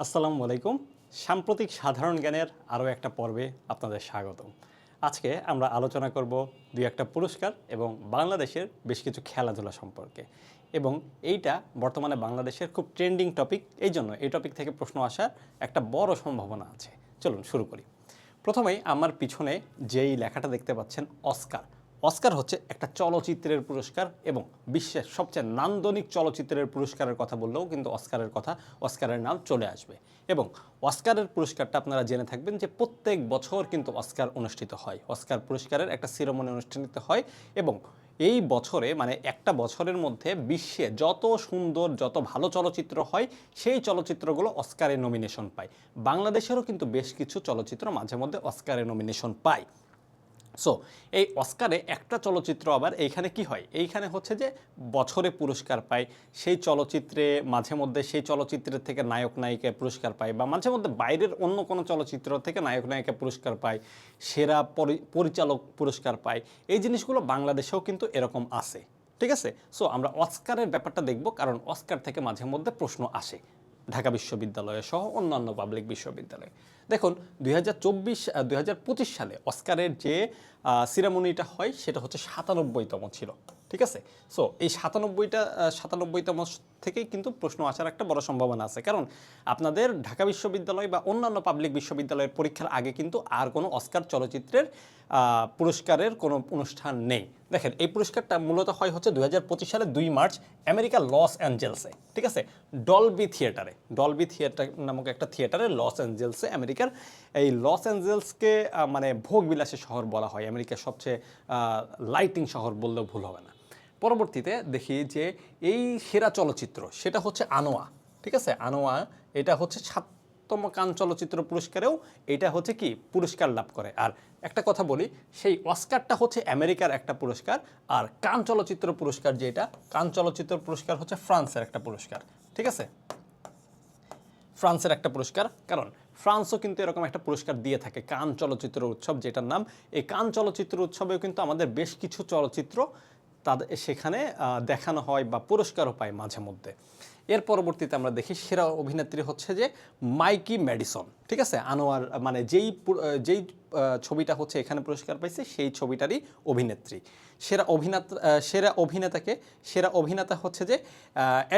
আসসালামু আলাইকুম। সাম্প্রতিক সাধারণ জ্ঞানের আরও একটা পর্বে আপনাদের স্বাগতম। আজকে আমরা আলোচনা করব দুই একটা পুরস্কার এবং বাংলাদেশের বেশ কিছু খেলাধুলা সম্পর্কে। এবং এইটা বর্তমানে বাংলাদেশের খুব ট্রেন্ডিং টপিক, এই জন্য এই টপিক থেকে প্রশ্ন আসার একটা বড় সম্ভাবনা আছে। চলুন শুরু করি। প্রথমেই আমার পিছনে যেই লেখাটা দেখতে পাচ্ছেন অস্কার। অস্কার হচ্ছে একটা চলচ্চিত্রের পুরস্কার এবং বিশ্বের সবচেয়ে নান্দনিক চলচ্চিত্রের পুরস্কারের কথা বললেও কিন্তু অস্কারের নাম চলে আসবে। এবং অস্কারের পুরস্কারটা আপনারা জেনে থাকবেন যে প্রত্যেক বছর কিন্তু অস্কার অনুষ্ঠিত হয়। অস্কার পুরস্কারের একটা সিরিমনি অনুষ্ঠিত হয় এবং এই বছরে মানে একটা বছরের মধ্যে বিশ্বে যত সুন্দর যত ভালো চলচ্চিত্র হয় সেই চলচ্চিত্রগুলো অস্কারে নমিনেশন পায়। বাংলাদেশেরও কিন্তু বেশ কিছু চলচ্চিত্র মাঝে মধ্যে অস্কারে নমিনেশন পায়। সো এই অস্কারে একটা চলচ্চিত্র আবার এইখানে কি হয়, এইখানে হচ্ছে যে বছরে পুরস্কার পায় সেই চলচ্চিত্রে, মাঝে মধ্যে সেই চলচ্চিত্রের থেকে নায়ক নায়িকা পুরস্কার পায় বা মাঝে মধ্যে বাইরের অন্য কোনো চলচ্চিত্র থেকে নায়ক নায়িকা পুরস্কার পায়, সেরা পরিচালক পুরস্কার পায়। এই জিনিসগুলো বাংলাদেশেও কিন্তু এরকম আছে। ঠিক আছে, সো আমরা অস্কারের ব্যাপারটা দেখব, কারণ অস্কার থেকে মাঝে মধ্যে প্রশ্ন আসে ঢাকা বিশ্ববিদ্যালয় সহ অন্যান্য পাবলিক বিশ্ববিদ্যালয়ে। দেখুন 2025 সালে অস্কারের যে সিরামনিটা হয় সেটা হচ্ছে 97তম ছিল। ঠিক আছে, সো এই 97তম থেকেই কিন্তু প্রশ্ন আসার একটা বড় সম্ভাবনা আছে, কারণ আপনাদের ঢাকা বিশ্ববিদ্যালয় বা অন্যান্য পাবলিক বিশ্ববিদ্যালয়ের পরীক্ষার আগে কিন্তু আর কোনো অস্কার চলচ্চিত্রের পুরস্কারের কোনো অনুষ্ঠান নেই। দেখেন এই পুরস্কারটা মূলত হয় হচ্ছে 2025 সালে 2 মার্চ আমেরিকা লস অ্যাঞ্জেলসে। ঠিক আছে, ডলবি থিয়েটার নামক একটা থিয়েটারে লস অ্যাঞ্জেলসে, আমেরিকার এই লস অ্যাঞ্জেলসকে মানে ভোগ বিলাসের শহর বলা হয়, আমেরিকার সবচেয়ে লাইটিং শহর বললেও ভুল হবে না। পরবর্তীতে দেখি যে এই সেরা চলচ্চিত্র সেটা হচ্ছে আনোয়া। ঠিক আছে, আনোয়া এটা হচ্ছে 7তম কান চলচ্চিত্র পুরস্কারেও এটা হচ্ছে কি পুরস্কার লাভ করে। আর একটা কথা বলি, সেই অস্কারটা হচ্ছে আমেরিকার একটা পুরস্কার, আর কান চলচ্চিত্র পুরস্কার যেটা, কান চলচ্চিত্র পুরস্কার হচ্ছে ফ্রান্সের একটা পুরস্কার। ঠিক আছে, ফ্রান্সের একটা পুরস্কার, কারণ ফ্রান্সও কিন্তু এরকম একটা পুরস্কার দিয়ে থাকে, কান চলচ্চিত্র উৎসব যেটার নাম। এই কান চলচ্চিত্র উৎসবেও কিন্তু আমাদের বেশ কিছু চলচ্চিত্র তাদের সেখানে দেখানো হয় বা পুরস্কারও পায় মাঝে মধ্যে। এর পরবর্তীতে আমরা দেখি সেরা অভিনেত্রী হচ্ছে যে মাইকি ম্যাডিসন। ঠিক আছে, আনোয়ার মানে যেই ছবিটা হচ্ছে এখানে পুরস্কার পাইছে সেই ছবিটারই অভিনেত্রী। সেরা অভিনেতা হচ্ছে যে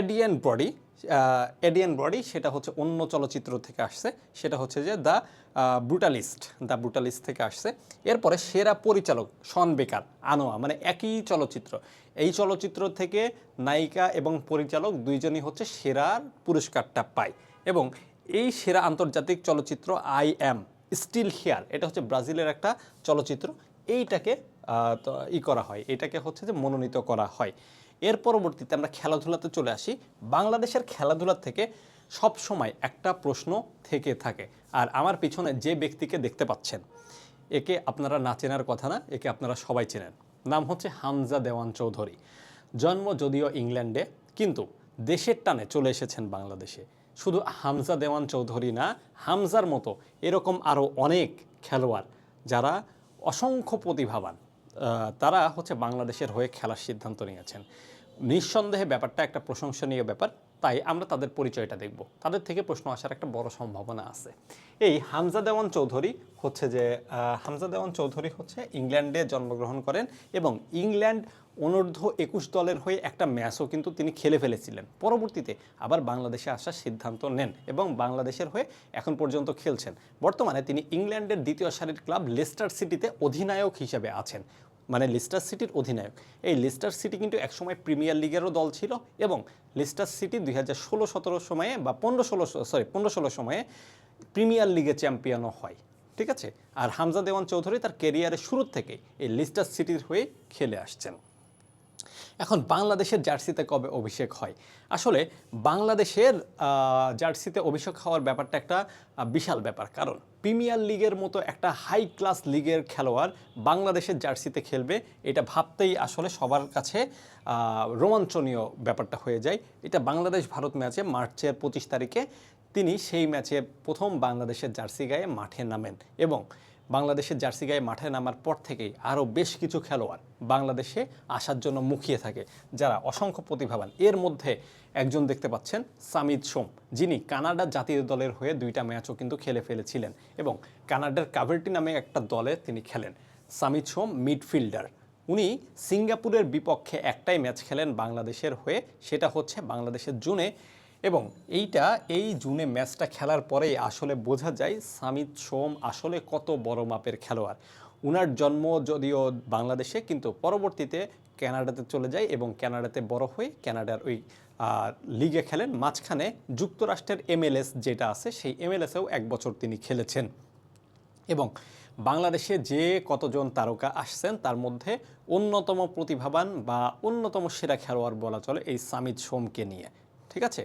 এডিয়ান ব্রডি, সেটা হচ্ছে অন্য চলচ্চিত্র থেকে আসছে, সেটা হচ্ছে যে দ্য ব্রুটালিস্ট থেকে আসছে। এরপরে সেরা পরিচালক শন বেকার, আনোয়া মানে একই চলচ্চিত্র, এই চলচ্চিত্র থেকে নায়িকা এবং পরিচালক দুইজনই হচ্ছে সেরার পুরস্কারটা পায়। এবং এই সেরা আন্তর্জাতিক চলচ্চিত্র আই অ্যাম স্টিল হিয়ার, এটা হচ্ছে ব্রাজিলের একটা চলচ্চিত্র, এইটাকে করা হয়, এটাকে হচ্ছে যে মনোনীত করা হয়। এর পরবর্তীতে আমরা খেলাধুলাতে চলে আসি। বাংলাদেশের খেলাধুলা থেকে সব সময় একটা প্রশ্ন থেকে থাকে, আর আমার পিছনে যে ব্যক্তিকে দেখতে পাচ্ছেন একে আপনারা না চেনার কথা না, একে আপনারা সবাই চেনেন। নাম হচ্ছে হামজা দেওয়ান চৌধুরী। জন্ম যদিও ইংল্যান্ডে, কিন্তু দেশের টানে চলে এসেছেন বাংলাদেশে। শুধু হামজা দেওয়ান চৌধুরী না, হামজার মতো এরকম আরও অনেক খেলোয়াড় যারা অসংখ্য প্রতিভাবান, তারা হচ্ছে বাংলাদেশের হয়ে খেলার সিদ্ধান্ত নিয়েছেন। নিঃসন্দেহে ব্যাপারটা একটা প্রশংসনীয় ব্যাপার, তাই আমরা তাদের পরিচয়টা দেখব। তাদের থেকে প্রশ্ন আসার একটা বড় সম্ভাবনা আছে। এই হামজা দেওয়ান চৌধুরী হচ্ছে ইংল্যান্ডে জন্মগ্রহণ করেন এবং ইংল্যান্ড অনূর্ধ্ব 21 দলের হয়ে একটা ম্যাচও কিন্তু তিনি খেলে ফেলেছিলেন। পরবর্তীতে আবার বাংলাদেশে আসার সিদ্ধান্ত নেন এবং বাংলাদেশের হয়ে এখন পর্যন্ত খেলছেন। বর্তমানে তিনি ইংল্যান্ডের দ্বিতীয় সারির ক্লাব লেস্টার সিটিতে অধিনায়ক হিসেবে আছেন, মানে লেস্টার সিটির অধিনায়ক। এই লেস্টার সিটি কিন্তু একসময় প্রিমিয়ার লিগেরও দল ছিল এবং লেস্টার সিটি 2016-17 সময়ে বা 15-16 সময়ে প্রিমিয়ার লিগে চ্যাম্পিয়নও হয়। ঠিক আছে, আর হামজা দেওয়ান চৌধুরী তার ক্যারিয়ারের শুরু থেকে এই লেস্টার সিটির হয়ে খেলে আসছেন। এখন বাংলাদেশের জার্সিতে কবে অভিষেক হয়? আসলে বাংলাদেশের জার্সিতে অভিষেক হওয়ার ব্যাপারটা একটা বিশাল ব্যাপার, কারণ প্রিমিয়ার লিগের মতো একটা হাই ক্লাস লিগের খেলোয়াড় বাংলাদেশের জার্সিতে খেলবে, এটা ভাবতেই আসলে সবার কাছে রোমাঞ্চনীয় ব্যাপারটা হয়ে যায়। এটা বাংলাদেশ ভারত ম্যাচে মার্চের 25 তারিখে তিনি সেই ম্যাচে প্রথম বাংলাদেশের জার্সি গায়ে মাঠে নামেন এবং বাংলাদেশের জার্সি গায়ে মাঠে নামার পর থেকেই আরও বেশ কিছু খেলোয়াড় বাংলাদেশে আসার জন্য মুখিয়ে থাকে, যারা অসংখ্য প্রতিভাবান। এর মধ্যে একজন দেখতে পাচ্ছেন সামিদ সোম, যিনি কানাডা জাতীয় দলের হয়ে 2টা ম্যাচও কিন্তু খেলে ফেলেছিলেন এবং কানাডার কাভার্টি নামে একটা দলে তিনি খেলেন। সামিদ সোম মিডফিল্ডার। উনি সিঙ্গাপুরের বিপক্ষে একটাই ম্যাচ খেলেন বাংলাদেশের হয়ে, সেটা হচ্ছে বাংলাদেশের জুনে। এবং এই জুনে ম্যাচটা খেলার পরেই আসলে বোঝা যায় সামিদ সোম আসলে কত বড় মাপের খেলোয়াড়। উনার জন্ম যদিও বাংলাদেশে, কিন্তু পরবর্তীতে কানাডাতে চলে যায় এবং কানাডাতে বড় হয়ে কানাডার ওই লিগে খেলেন। মাঝখানে যুক্তরাষ্ট্রের MLS যেটা আছে, সেই MLS-এও 1 বছর তিনি খেলেছেন। এবং বাংলাদেশে যে কতজন তারকা আসছেন তার মধ্যে অন্যতম প্রতিভাবান বা অন্যতম সেরা খেলোয়াড় বলা চলে এই সামিদ সোমকে নিয়ে। ঠিক আছে,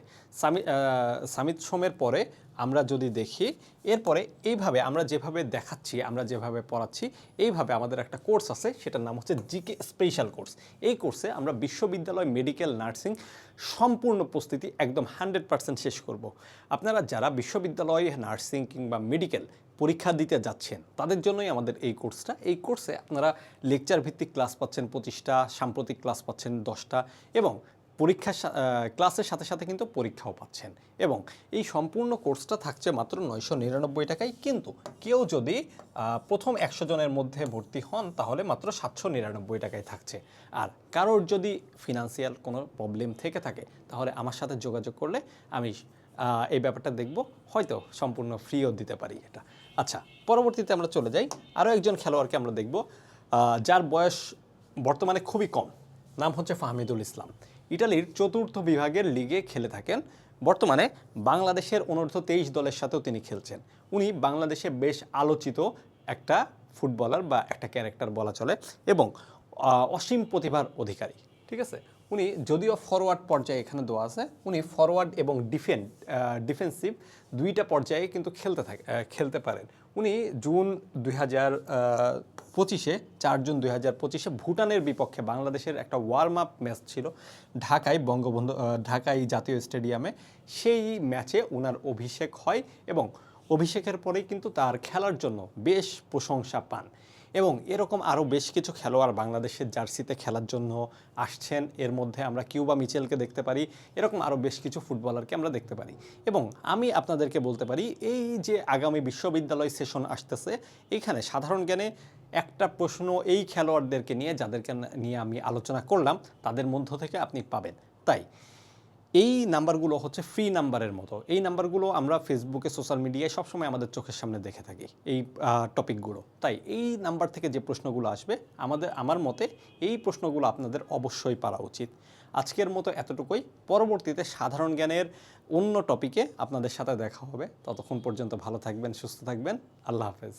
সামিদ সোমের পরে আমরা যদি দেখি, এরপরে এইভাবে আমরা যেভাবে দেখাচ্ছি, আমরা যেভাবে পড়াচ্ছি, এইভাবে আমাদের একটা কোর্স আছে, সেটার নাম হচ্ছে জিকে স্পেশাল কোর্স। এই কোর্সে আমরা বিশ্ববিদ্যালয় মেডিকেল নার্সিং সম্পূর্ণ প্রস্তুতি একদম 100% শেষ করব। আপনারা যারা বিশ্ববিদ্যালয় নার্সিং কিংবা মেডিকেল পরীক্ষা দিতে যাচ্ছেন তাদের জন্যই আমাদের এই কোর্সটা। এই কোর্সে আপনারা লেকচার ভিত্তিক ক্লাস পাচ্ছেন 25টা, সাম্প্রতিক ক্লাস পাচ্ছেন 10টা এবং ক্লাসের সাথে সাথে কিন্তু পরীক্ষাও পাচ্ছেন। এবং এই সম্পূর্ণ কোর্সটা থাকছে মাত্র 999 টাকায়। কিন্তু কেউ যদি প্রথম 100 জনের মধ্যে ভর্তি হন তাহলে মাত্র 799 টাকায় থাকছে। আর কারোর যদি ফিনান্সিয়াল কোনো প্রবলেম থেকে থাকে তাহলে আমার সাথে যোগাযোগ করলে আমি এই ব্যাপারটা দেখব, হয়তো সম্পূর্ণ ফ্রিও দিতে পারি এটা। আচ্ছা, পরবর্তীতে আমরা চলে যাই, আরও একজন খেলোয়াড়কে আমরা দেখব যার বয়স বর্তমানে খুবই কম। নাম হচ্ছে ফাহমিদুল ইসলাম। ইটালির 4র্থ বিভাগের লিগে খেলে থাকেন। বর্তমানে বাংলাদেশের অনূর্ধ্ব 23 দলের সাথেও তিনি খেলছেন। উনি বাংলাদেশে বেশ আলোচিত একটা ফুটবলার বা একটা ক্যারেক্টার বলা চলে এবং অসীম প্রতিভার অধিকারী। ঠিক আছে, উনি যদিও ফরওয়ার্ড পর্যায়ে এখানে দেওয়া আছে, উনি ফরওয়ার্ড এবং ডিফেন্সিভ 2টা পর্যায়ে কিন্তু খেলতে পারেন। উনি জুন 2025-এ 4 জুন 2025-এ ভুটানের বিপক্ষে বাংলাদেশের একটা ওয়ার্ম আপ ম্যাচ ছিল ঢাকায় জাতীয় স্টেডিয়ামে। সেই ম্যাচে ওনার অভিষেক হয় এবং অভিষেকের পরেই কিন্তু তার খেলার জন্য বেশ প্রশংসা পান। এবং এরকম আরও বেশ কিছু খেলোয়াড় বাংলাদেশের জার্সিতে খেলার জন্য আসছেন। এর মধ্যে আমরা কিউবা মিচেলকে দেখতে পারি, এরকম আরও বেশ কিছু ফুটবলারকে আমরা দেখতে পারি। এবং আমি আপনাদেরকে বলতে পারি, এই যে আগামী বিশ্ববিদ্যালয় সেশন আসতেছে, এইখানে সাধারণ জ্ঞানে একটা প্রশ্ন এই খেলোয়াড়দেরকে নিয়ে, যাদেরকে নিয়ে আমি আলোচনা করলাম, তাদের মধ্য থেকে আপনি পাবেন। তাই এই নাম্বারগুলো হচ্ছে ফ্রি নাম্বারের মতো। এই নাম্বারগুলো আমরা ফেসবুকে, সোশ্যাল মিডিয়ায় সবসময় আমাদের চোখের সামনে দেখে থাকি এই টপিকগুলো। তাই এই নাম্বার থেকে যে প্রশ্নগুলো আসবে, আমার মতে এই প্রশ্নগুলো আপনাদের অবশ্যই পারা উচিত। আজকের মতো এতটুকুই। পরবর্তীতে সাধারণ জ্ঞানের অন্য টপিকে আপনাদের সাথে দেখা হবে। ততক্ষণ পর্যন্ত ভালো থাকবেন, সুস্থ থাকবেন। আল্লাহ হাফেজ।